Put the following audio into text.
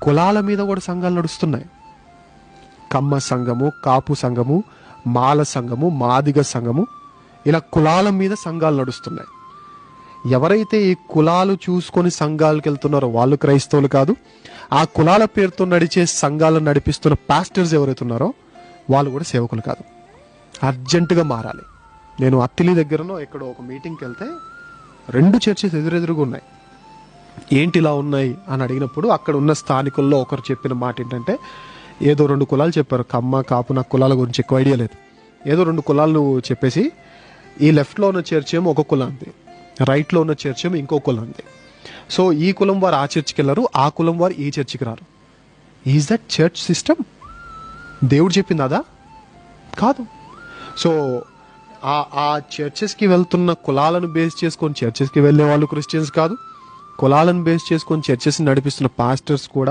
కులాల మీద కూడా సంఘాలు నడుస్తున్నాయి. కమ్మ సంఘము, కాపు సంఘము, మాల సంఘము, మాదిగ సంఘము, ఇలా కులాల మీద సంఘాలు నడుస్తున్నాయి. ఎవరైతే ఈ కులాలు చూసుకొని సంఘాలకు వెళ్తున్నారో వాళ్ళు క్రైస్తవులు కాదు. ఆ కులాల పేరుతో నడిచే సంఘాలను నడిపిస్తున్న పాస్టర్స్ ఎవరైతే ఉన్నారో వాళ్ళు కూడా సేవకులు కాదు. అర్జెంటుగా మారాలి. నేను అత్తిలి దగ్గరనో ఎక్కడో ఒక మీటింగ్కి వెళ్తే 2 చర్చెస్ ఎదురెదురుగా ఉన్నాయి. ఏంటి ఇలా ఉన్నాయి అని అడిగినప్పుడు అక్కడ ఉన్న స్థానికుల్లో ఒకరు చెప్పిన మాట ఏంటంటే, ఏదో 2 కులాలు చెప్పారు. కమ్మ, కాపు, నాకు కులాల గురించి ఎక్కువ ఐడియా లేదు. ఏదో 2 కులాలు చెప్పేసి ఈ లెఫ్ట్లో ఉన్న చర్చ్ ఏమో ఒక కులాంది, రైట్లో ఉన్న చర్చ్ ఏమో ఇంకో కులాంది. సో ఈ కులం వారు ఆ చర్చికి వెళ్ళరు, ఆ కులం వారు ఈ చర్చికి రారు. Is that church system? దేవుడు చెప్పింది అదా? కాదు. సో ఆ చర్చెస్కి వెళ్తున్న కులాలను బేస్ చేసుకొని చర్చెస్కి వెళ్ళే వాళ్ళు క్రిస్టియన్స్ కాదు. కులాలను బేస్ చేసుకొని చర్చెస్ని నడిపిస్తున్న పాస్టర్స్ కూడా